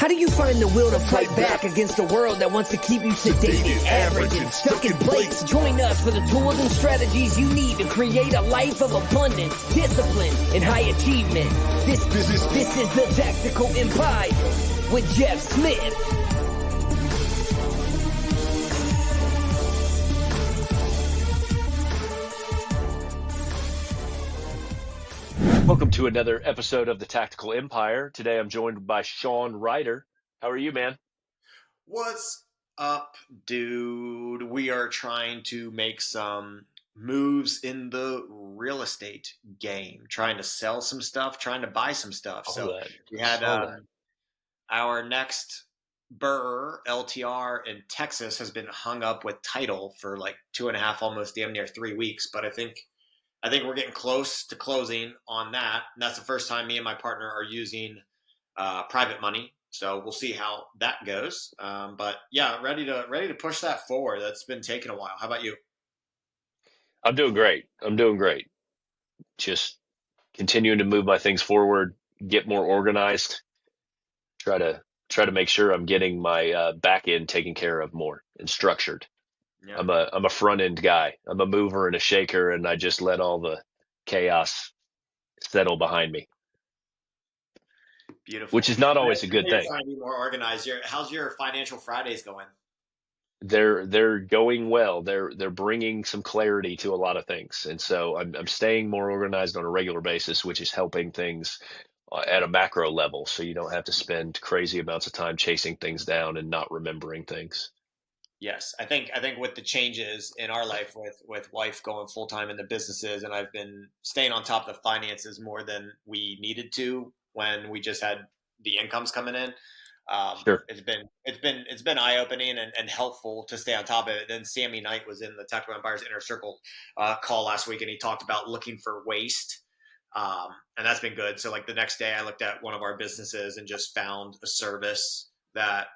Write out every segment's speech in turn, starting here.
How do you find the will to fight back against a world that wants to keep you sedated, average, and stuck in place? Join us for the tools and strategies you need to create a life of abundance, discipline, and high achievement. This is the Tactical Empire with Jeff Smith. Welcome to another episode of the Tactical Empire. Today I'm joined by Sean Ryder. How are you, man? What's up, dude? We are trying to make some moves in the real estate game, trying to sell some stuff, trying to buy some stuff. We had our next BRRRR LTR in Texas has been hung up with title for like 2.5, almost damn near 3 weeks. But I think we're getting close to closing on that. And that's the first time me and my partner are using private money. So we'll see how that goes. But yeah, ready to push that forward. That's been taking a while. How about you? I'm doing great. Just continuing to move my things forward, get more organized, try to make sure I'm getting my back end taken care of more and structured. Yeah. I'm a front end guy. I'm a mover and a shaker, and I just let all the chaos settle behind me. Beautiful. Which is not always a good thing. Trying to be more organized. How's your financial Fridays going? They're going well. They're bringing some clarity to a lot of things, and so I'm staying more organized on a regular basis, which is helping things at a macro level. So you don't have to spend crazy amounts of time chasing things down and not remembering things. Yes, I think with the changes in our life with wife going full time into businesses, and I've been staying on top of the finances more than we needed to when we just had the incomes coming in. Sure. It's been eye opening and helpful to stay on top of it. Then Sammy Knight was in the Tactical Empires Inner Circle call last week, and he talked about looking for waste, and that's been good. So like the next day, I looked at one of our businesses and just found a service that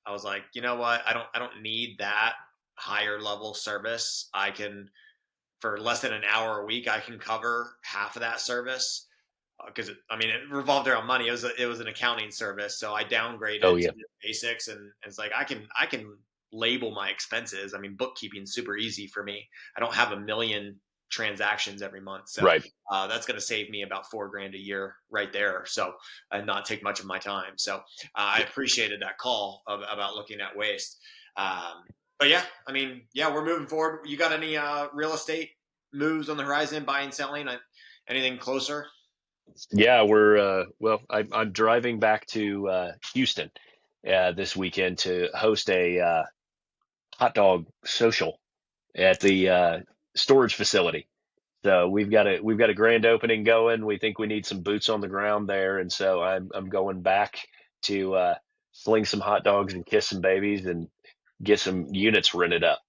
I was like, you know what? I don't need that higher level service. I can, for less than an hour a week, I can cover half of that service. Because it revolved around money. It was an accounting service, so I downgraded to the basics, and it's like I can label my expenses. I mean, bookkeeping super easy for me. I don't have a million transactions every month, so Right. That's going to save me about $4,000 a year right there. So and not take much of my time. So I appreciated that call about looking at waste. But yeah, we're moving forward. You got any real estate moves on the horizon? Buying, selling? Anything closer? Yeah, I'm driving back to Houston this weekend to host a hot dog social at the storage facility. So we've got a grand opening going. We think we need some boots on the ground there, and so I'm going back to sling some hot dogs and kiss some babies and get some units rented up,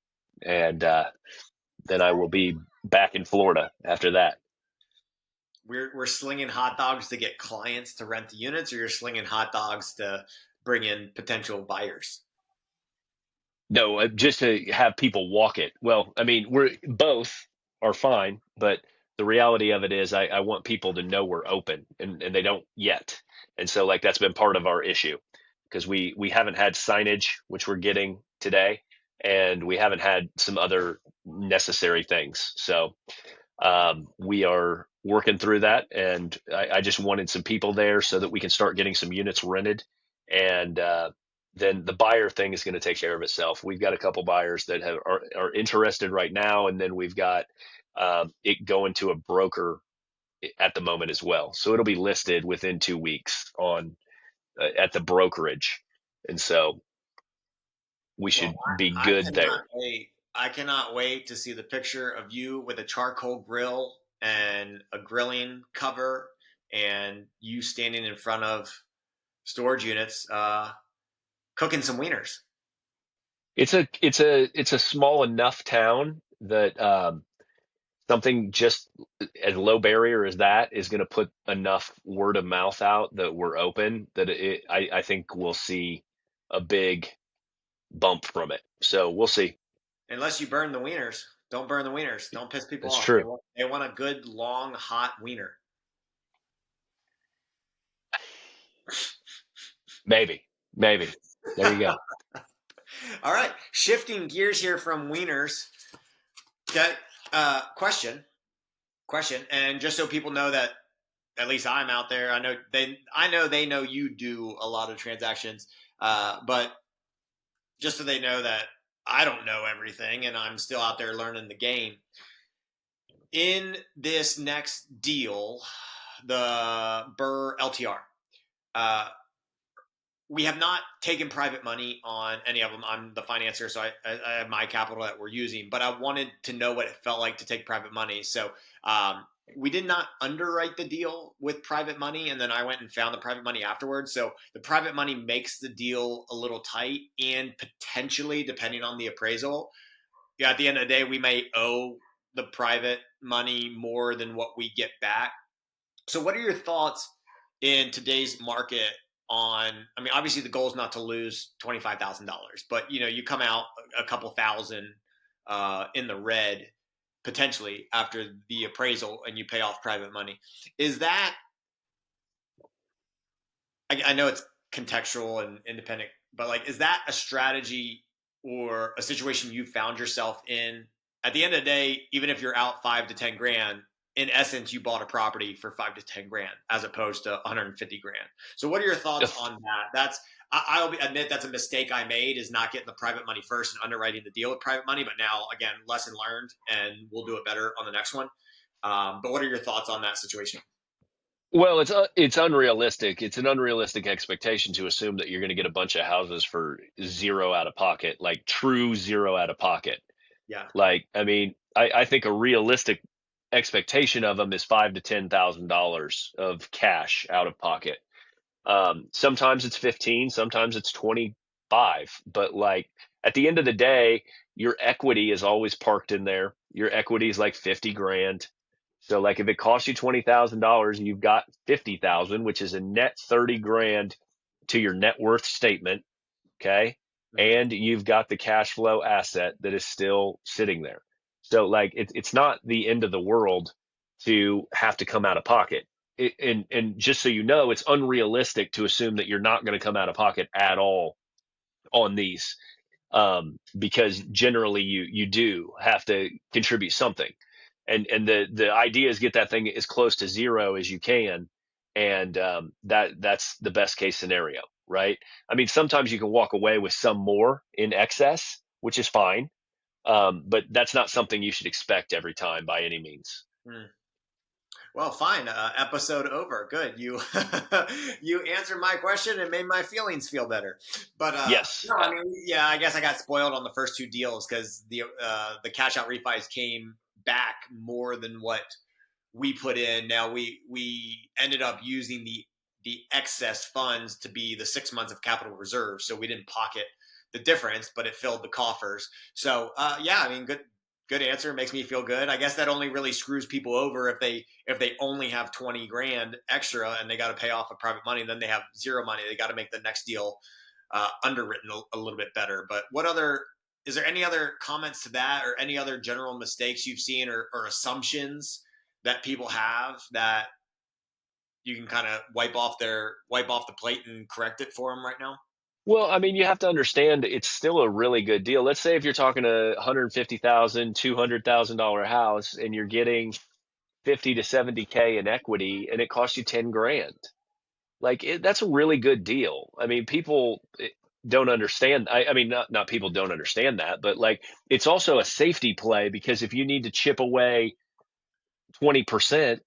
and then I will be back in Florida after that. We're slinging hot dogs to get clients to rent the units, or you're slinging hot dogs to bring in potential buyers? No, just to have people walk it. Well, we're both are fine, but the reality of it is I want people to know we're open, and they don't yet. And so like that's been part of our issue because we haven't had signage, which we're getting today, and we haven't had some other necessary things. So we are working through that, and I just wanted some people there so that we can start getting some units rented, and then the buyer thing is going to take care of itself. We've got a couple buyers that are interested right now, and then we've got it going to a broker at the moment as well. So it'll be listed within 2 weeks on at the brokerage, and so we should be good there. I cannot wait to see the picture of you with a charcoal grill and a grilling cover, and you standing in front of storage units, cooking some wieners. It's a small enough town that something just as low barrier as that is going to put enough word of mouth out that we're open that I think we'll see a big bump from it. So we'll see. Unless you burn the wieners. Don't burn the wieners. Don't piss people That's off. true. They want a good, long, hot wiener. Maybe. Maybe. There you go. All right, shifting gears here from wieners. Okay, question, and just so people know that at least I'm out there. I know they know you do a lot of transactions, but just so they know that I don't know everything and I'm still out there learning the game. In this next deal, the Burr LTR, uh, we have not taken private money on any of them. I'm the financier, so I have my capital that we're using, but I wanted to know what it felt like to take private money. So we did not underwrite the deal with private money, and then I went and found the private money afterwards. So the private money makes the deal a little tight, and potentially, depending on the appraisal, yeah, at the end of the day, we may owe the private money more than what we get back. So what are your thoughts in today's market on, I mean, obviously the goal is not to lose $25,000, but you come out a couple thousand in the red potentially after the appraisal and you pay off private money. Is that, I know it's contextual and independent, but like, is that a strategy or a situation you found yourself in? At the end of the day, even if you're out 5 to 10 grand, in essence, you bought a property for 5 to 10 grand as opposed to 150 grand. So, what are your thoughts If- on that? Admit that's a mistake I made, is not getting the private money first and underwriting the deal with private money. But now, again, lesson learned, and we'll do it better on the next one. But what are your thoughts on that situation? Well, it's unrealistic. It's an unrealistic expectation to assume that you're going to get a bunch of houses for zero out of pocket, like true zero out of pocket. Yeah. Like, I mean, I think a realistic expectation of them is $5,000 to $10,000 of cash out of pocket. Sometimes it's 15, sometimes it's 25, but like at the end of the day, your equity is always parked in there. Your equity is like 50 grand. So like if it costs you $20,000, you've got 50,000, which is a net 30 grand to your net worth statement. Okay. Mm-hmm. And you've got the cash flow asset that is still sitting there. So like it's not the end of the world to have to come out of pocket. And just so you know, it's unrealistic to assume that you're not going to come out of pocket at all on these, because generally you do have to contribute something, and the idea is get that thing as close to zero as you can, and that's the best case scenario, right? I mean, sometimes you can walk away with some more in excess, which is fine, but that's not something you should expect every time by any means. Mm. Well, fine. Episode over. Good. You you answered my question and made my feelings feel better. But Yes. no, I mean, yeah, I guess I got spoiled on the first two deals because the cash out refis came back more than what we put in. Now we ended up using the excess funds to be the 6 months of capital reserve, so we didn't pocket the difference, but it filled the coffers. So yeah, I mean, good answer. Makes me feel good. I guess that only really screws people over if they only have 20 grand extra and they got to pay off of private money, and then they have zero money. They got to make the next deal underwritten a little bit better. But is there any other comments to that, or any other general mistakes you've seen, or assumptions that people have that you can kind of wipe off the plate and correct it for them right now? Well, I mean, you have to understand it's still a really good deal. Let's say if you're talking a 150,000, $200,000 house and you're getting 50 to 70K in equity and it costs you 10 grand. Like that's a really good deal. I mean, people don't understand. I mean, not people don't understand that, but like it's also a safety play because if you need to chip away 20%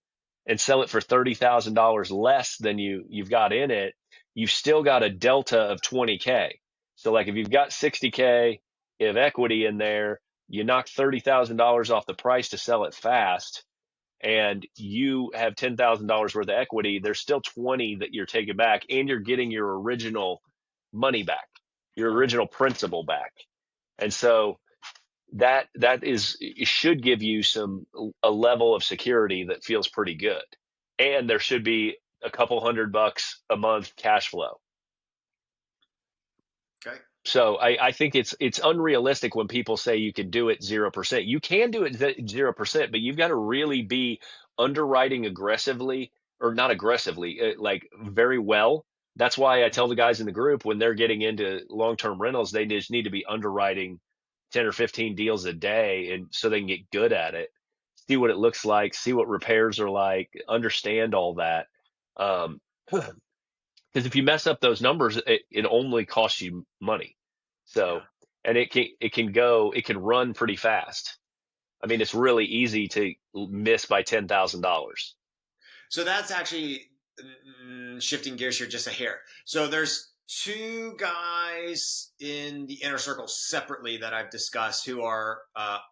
and sell it for $30,000 less than you've got in it, you've still got a delta of 20K. So like if you've got 60K of equity in there, you knock $30,000 off the price to sell it fast, and you have $10,000 worth of equity. There's still 20 that you're taking back, and you're getting your original money back, your original principal back. And so that is, it should give you a level of security that feels pretty good, and there should be a couple $100 a month cash flow. Okay. So I think it's unrealistic when people say you can do it 0%. You can do it 0%, but you've got to really be underwriting aggressively, or not aggressively, like very well, that's why I tell the guys in the group when they're getting into long-term rentals, they just need to be underwriting 10 or 15 deals a day, and so they can get good at it, see what it looks like, see what repairs are like, understand all that. Um, because if you mess up those numbers, it only costs you money. Yeah. So, and it can run pretty fast. I mean, it's really easy to miss by $10,000. So that's actually shifting gears here just a hair. So there's two guys in the inner circle separately that I've discussed who are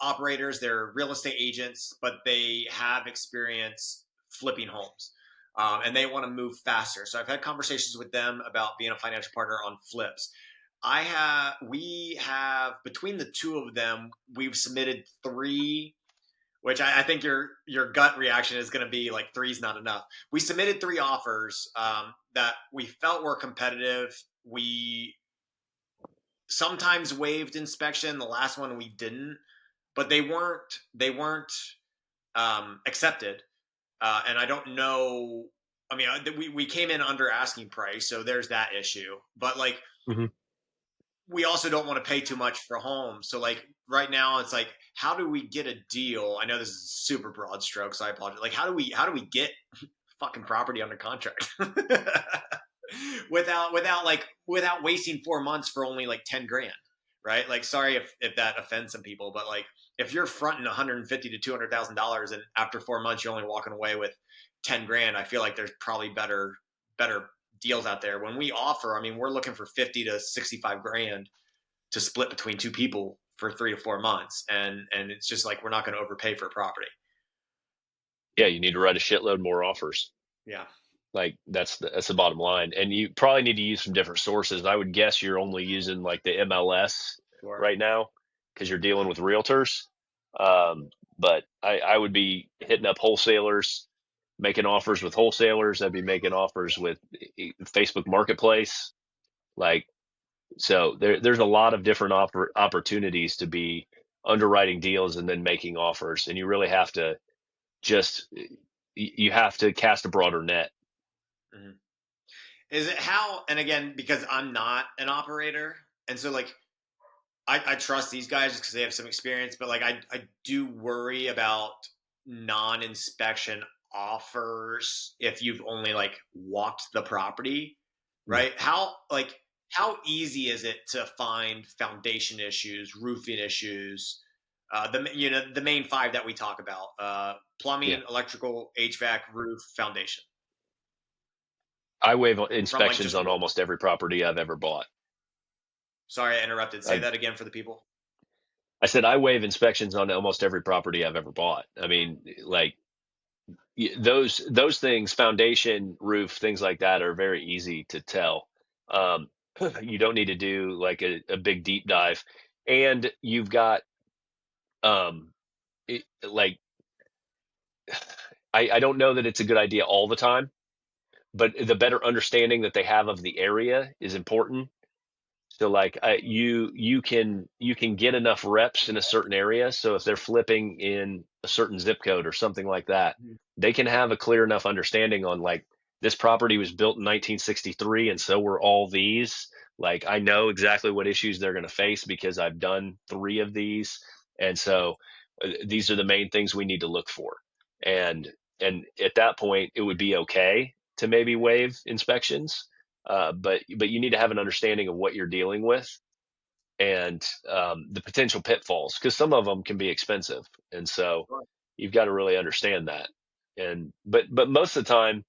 operators. They're real estate agents, but they have experience flipping homes. And they want to move faster. So I've had conversations with them about being a financial partner on flips. We have between the two of them, we've submitted three, which I think your gut reaction is going to be like three's not enough. We submitted three offers that we felt were competitive. We sometimes waived inspection. The last one we didn't, but they weren't accepted. And I don't know. I mean, we came in under asking price, so there's that issue. But like, Hmm. we also don't want to pay too much for homes. So like right now it's like, how do we get a deal? I know this is super broad strokes. I apologize. Like, how do we get fucking property under contract without wasting 4 months for only like 10 grand, right? Like, sorry if that offends some people, but like if you're fronting 150 to $200,000 and after 4 months you're only walking away with 10 grand, I feel like there's probably better deals out there. When we offer, I mean, we're looking for 50 to 65 grand to split between two people for 3 to 4 months. And it's just like, we're not going to overpay for a property. Yeah, you need to write a shitload more offers. Yeah. Like that's the bottom line. And you probably need to use some different sources. I would guess you're only using like the MLS Sure. right now because you're dealing with realtors. But I would be hitting up wholesalers, making offers with wholesalers. I'd be making offers with Facebook Marketplace. Like, so there's a lot of different opportunities to be underwriting deals and then making offers. And you really have to just, you have to cast a broader net. Mm-hmm. Is it how, and again, because I'm not an operator, and so like I trust these guys just because they have some experience, but like I do worry about non-inspection offers if you've only like walked the property, right? How easy is it to find foundation issues, roofing issues, the main five that we talk about: Yeah. plumbing, electrical, HVAC, roof, foundation, I waive from like inspections just on one. almost every property I've ever bought. Sorry, I interrupted. Say I, that again for the people. I said I waive inspections on almost every property I've ever bought. I mean, like those things, foundation, roof, things like that are very easy to tell. Um, you don't need to do like a big deep dive, and you've got like I don't know that it's a good idea all the time, but the better understanding that they have of the area is important. So like you can get enough reps in a certain area. So if they're flipping in a certain zip code or something like that, Mhm. they can have a clear enough understanding on like this property was built in 1963 and so were all these. Like I know exactly what issues they're going to face because I've done three of these. And so these are the main things we need to look for. And and at that point it would be okay to maybe waive inspections, but you need to have an understanding of what you're dealing with and the potential pitfalls because some of them can be expensive, and so you've got to really understand that. And but most of the time,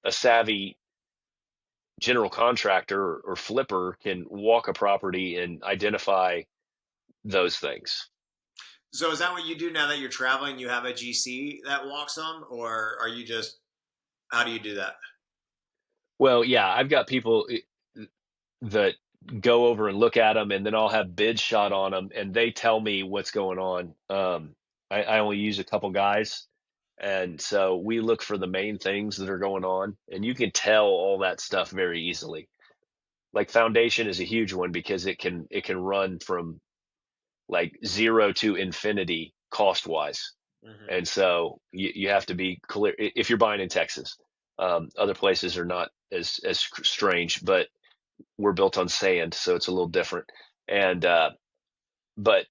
a savvy general contractor or flipper can walk a property and identify those things. So is that what you do now that you're traveling? You have a GC that walks them, or are you just, how do you do that? Well, yeah, I've got people that go over and look at them, and then I'll have bids shot on them, and they tell me what's going on. I only use a couple guys, and so we look for the main things that are going on, and you can tell all that stuff very easily. Like foundation is a huge one because it can run from like zero to infinity cost wise, Mm-hmm. and so you have to be clear if you're buying in Texas. Other places are not as strange, but we're built on sand, so it's a little different. And but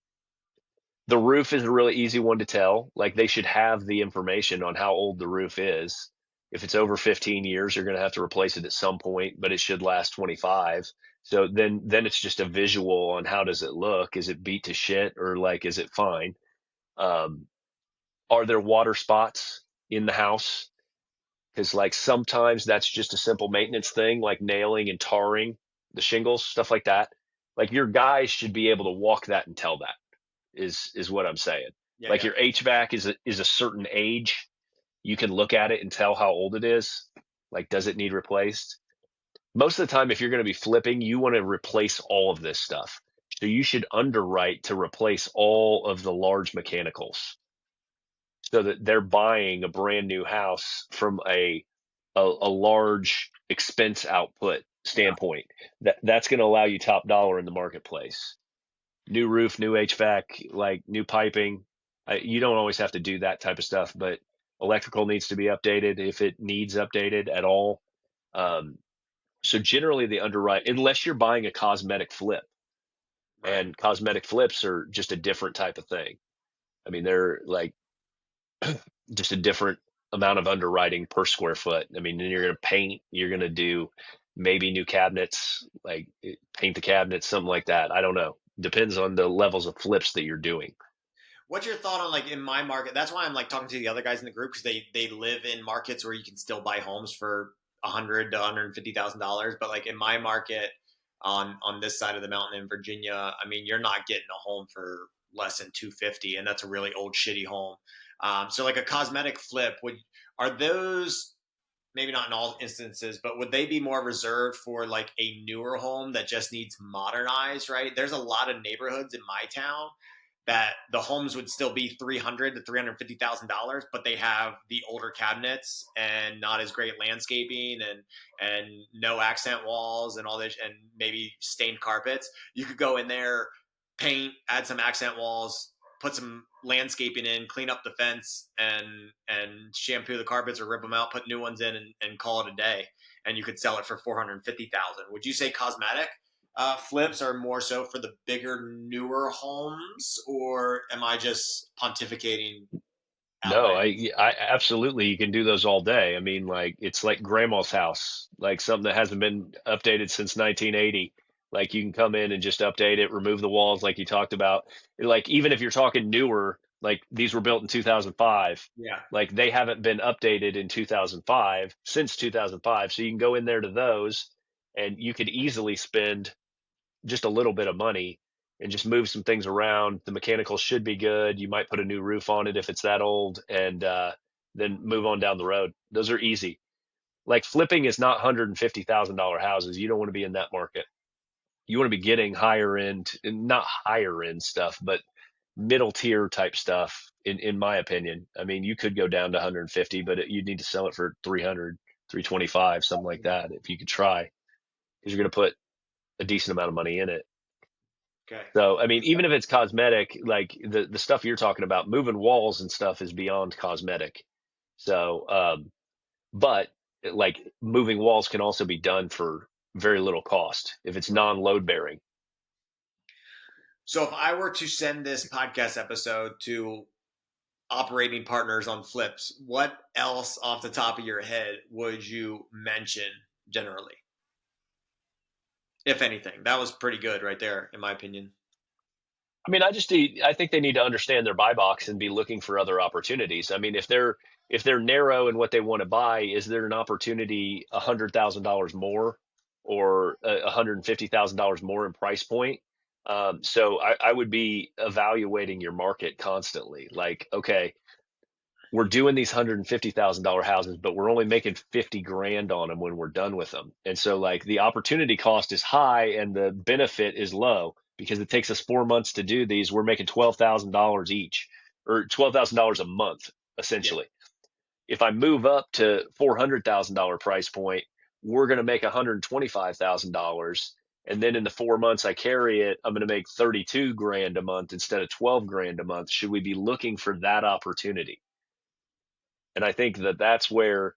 the roof is a really easy one to tell. Like they should have the information on how old the roof is. If it's over 15 years, you're going to have to replace it at some point, but it should last 25. So then it's just a visual on how does it look? Is it beat to shit or like is it fine? Um, are there water spots in the house? Because like sometimes that's just a simple maintenance thing, like nailing and tarring the shingles, stuff like that. Like your guys should be able to walk that and tell that is what I'm saying. Yeah, Like yeah. your HVAC is a certain age. You can look at it and tell how old it is. Like, does it need replaced? Most of the time, if you're going to be flipping, you want to replace all of this stuff. So you should underwrite to replace all of the large mechanicals so that they're buying a brand new house from a large expense output Yeah. standpoint. That's going to allow you top dollar in the marketplace. New roof, new HVAC, like new piping. You don't always have to do that type of stuff, but electrical needs to be updated if it needs updated at all. Um, so generally the underwrite, unless you're buying a cosmetic flip, Right. and cosmetic flips are just a different type of thing. I mean, they're like just a different amount of underwriting per square foot. I mean, then you're going to paint, you're going to do maybe new cabinets, like paint the cabinets, something like that. I don't know. Depends on the levels of flips that you're doing. What's your thought on like in my market? That's why I'm like talking to the other guys in the group because they live in markets where you can still buy homes for $100,000 to $150,000. But like in my market on this side of the mountain in Virginia, I mean, you're not getting a home for less than 250, and that's a really old shitty home. So like a cosmetic flip would are those maybe not in all instances, but would they be more reserved for like a newer home that just needs modernized? Right? There's a lot of neighborhoods in my town that the homes would still be $300,000 to $350,000, but they have the older cabinets and not as great landscaping and no accent walls and all this and maybe stained carpets. You could go in there, paint, add some accent walls, put some landscaping in, clean up the fence, and shampoo the carpets or rip them out, put new ones in, and call it a day. And you could sell it for 450,000. Would you say cosmetic flips are more so for the bigger, newer homes, or am I just pontificating No, outright? I absolutely you can do those all day. I mean, like it's like grandma's house, like something that hasn't been updated since 1980. Like you can come in and just update it, remove the walls like you talked about. Like even if you're talking newer, like these were built in 2005, Yeah. like they haven't been updated in 2005 since 2005. So you can go in there to those and you could easily spend just a little bit of money and just move some things around. The mechanicals should be good. You might put a new roof on it if it's that old, and then move on down the road. Those are easy. Like flipping is not $150,000 houses. You don't want to be in that market. You want to be getting higher end, not higher end stuff, but middle tier type stuff. In my opinion, I mean, you could go down to 150, but you'd need to sell it for 300, 325, something like that, if you could try, because you're going to put a decent amount of money in it. Okay. So, I mean, even if it's cosmetic, like the stuff you're talking about, moving walls and stuff is beyond cosmetic. So, but like moving walls can also be done for very little cost if it's non-load bearing. So if I were to send this podcast episode to operating partners on flips, what else off the top of your head would you mention generally, if anything? That was pretty good right there, in my opinion. I mean, I think they need to understand their buy box and be looking for other opportunities. I mean, if they're narrow in what they want to buy, is there an opportunity $100,000 more or $150,000 more in price point? So I would be evaluating your market constantly. Like, okay, we're doing these $150,000 houses, but we're only making 50 grand on them when we're done with them. And so like the opportunity cost is high and the benefit is low because it takes us 4 months to do these. We're making $12,000 each or $12,000 a month, Yeah. essentially. If I move up to $400,000 price point, we're going to make $125,000. And then in the 4 months I carry it, I'm going to make 32 grand a month instead of 12 grand a month. Should we be looking for that opportunity? And I think that that's where,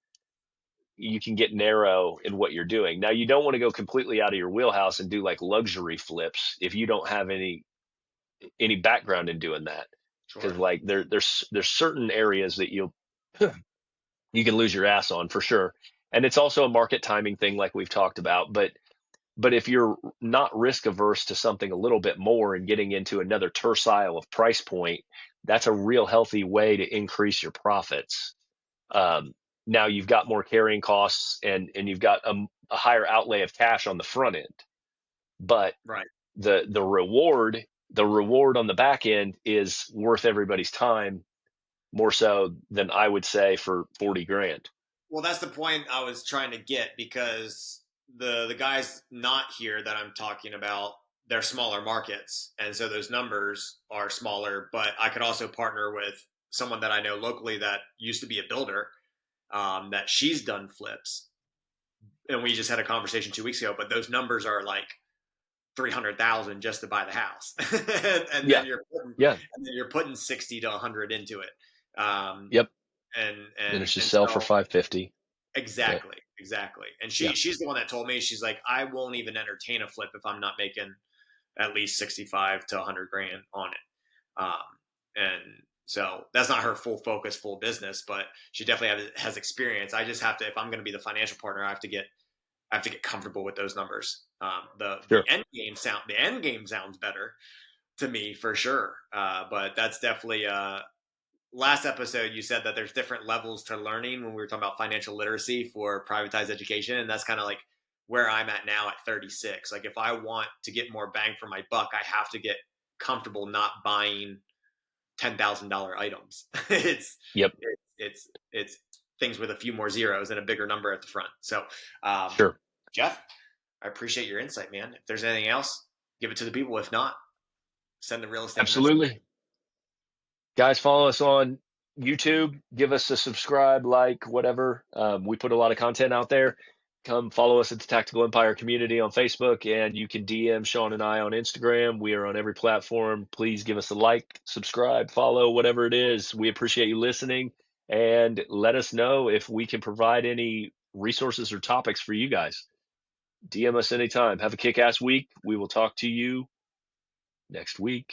you can get narrow in what you're doing. Now, you don't want to go completely out of your wheelhouse and do like luxury flips if you don't have any background in doing that, because Sure. like there's certain areas that you can lose your ass on for sure. And it's also a market timing thing, like we've talked about. But if you're not risk averse to something a little bit more and getting into another tercile of price point, that's a real healthy way to increase your profits. Um, Now you've got more carrying costs, and you've got a higher outlay of cash on the front end, but Right. the reward on the back end is worth everybody's time more so than I would say for 40 grand. Well, that's the point I was trying to get, because the guys not here that I'm talking about, they're smaller markets, and so those numbers are smaller. But I could also partner with someone that I know locally that used to be a builder, that she's done flips, and we just had a conversation 2 weeks ago. But those numbers are like 300,000 just to buy the house, and Yeah. then Yeah. you're putting 60 to 100 into it, um, Yep. and Then it should and sell for so 550. Yeah. exactly, exactly. And Yeah. she's the one that told me, she's like, I won't even entertain a flip if I'm not making at least 65 to 100 grand on it. And so that's not her full focus, full business, but she definitely has experience. I just have to, if I'm going to be the financial partner, I have to get comfortable with those numbers. Sure. The end game sounds better to me for sure. But that's definitely, last episode you said that there's different levels to learning when we were talking about financial literacy for privatized education, and that's kind of like where I'm at now at 36. Like, if I want to get more bang for my buck, I have to get comfortable not buying $10,000 items. Yep. It's things with a few more zeros and a bigger number at the front. So, um, Sure. Jeff, I appreciate your insight, man. If there's anything else, give it to the people. If not, send the real estate message. Absolutely. Guys, follow us on YouTube. Give us a subscribe, like, whatever. We put a lot of content out there. Come follow us at the Tactical Empire community on Facebook, and you can DM Sean and I on Instagram. We are on every platform. Please give us a like, subscribe, follow, whatever it is. We appreciate you listening, and let us know if we can provide any resources or topics for you guys. DM us anytime. Have a kick-ass week. We will talk to you next week.